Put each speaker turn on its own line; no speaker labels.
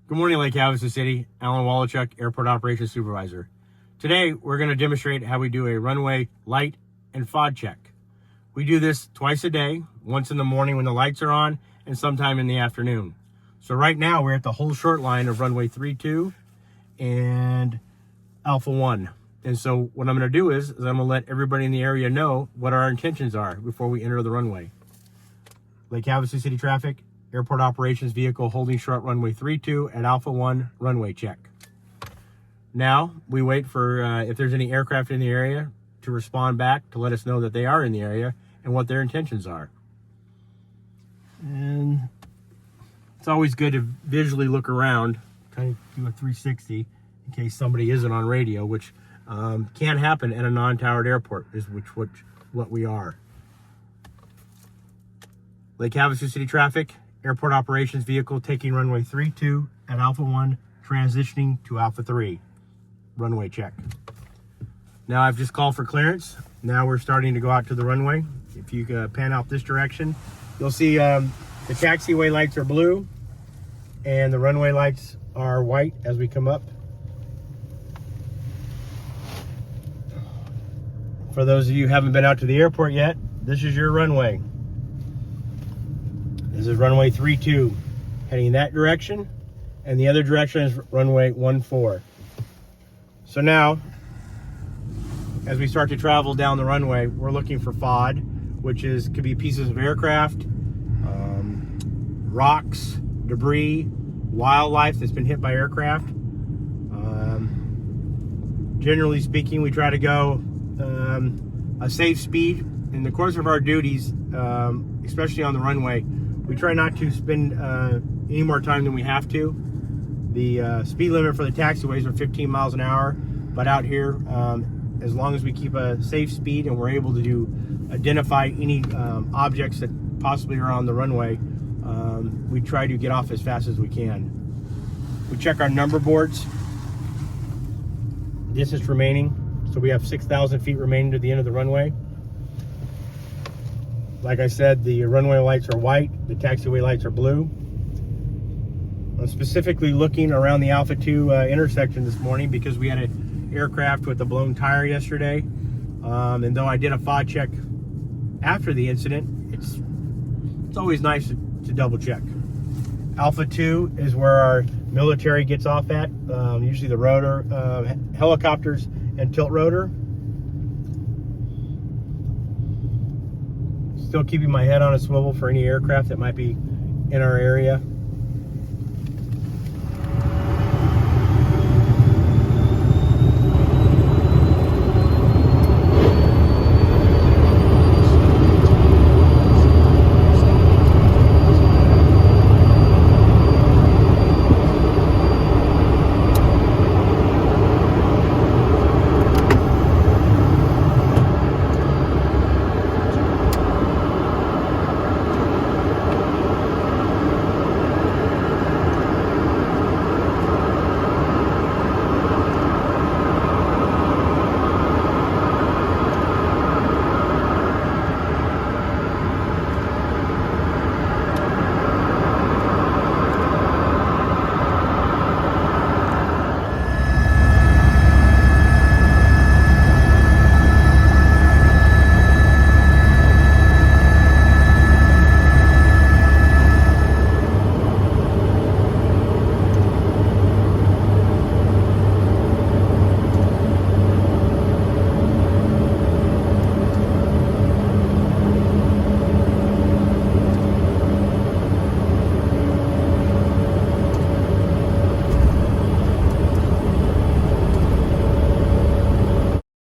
Good morning, Lake Havasu City. Alan Wolochuk, Airport Operations Supervisor. Today, we're going to demonstrate how we do a runway light and FOD check. We do this twice a day, once in the morning when the lights are on, and sometime in the afternoon. So right now, we're at the whole short line of runway 32 and Alpha 1. And so what I'm going to do is I'm going to let everybody in the area know what our intentions are before we enter the runway. Lake Havasu City traffic, Airport Operations vehicle holding short runway 32 at Alpha 1 runway check. Now we wait for if there's any aircraft in the area to respond back to let us know that they are in the area and what their intentions are. And it's always good to visually look around, kind of do a 360 in case somebody isn't on radio, which can happen at a non-towered airport, is what we are. Lake Havasu City traffic, Airport Operations vehicle taking runway 32 at Alpha 1, transitioning to Alpha 3. Runway check. Now I've just called for clearance. Now we're starting to go out to the runway. If you pan out this direction, you'll see the taxiway lights are blue and the runway lights are white as we come up. For those of you who haven't been out to the airport yet, this is your runway. This is runway 32, heading that direction, and the other direction is runway 14. So now, as we start to travel down the runway, we're looking for FOD, which could be pieces of aircraft, rocks, debris, wildlife that's been hit by aircraft. Generally speaking, we try to go a safe speed. In the course of our duties, especially on the runway, we try not to spend any more time than we have to. The speed limit for the taxiways are 15 miles an hour, but out here, as long as we keep a safe speed and we're able to identify any objects that possibly are on the runway, we try to get off as fast as we can. We check our number boards. Distance remaining. So we have 6,000 feet remaining to the end of the runway. Like I said, the runway lights are white, the taxiway lights are blue. I'm specifically looking around the Alpha 2 intersection this morning because we had an aircraft with a blown tire yesterday. And though I did a FOD check after the incident, it's always nice to double check. Alpha 2 is where our military gets off at, usually the rotor, helicopters and tilt rotor. Still keeping my head on a swivel for any aircraft that might be in our area.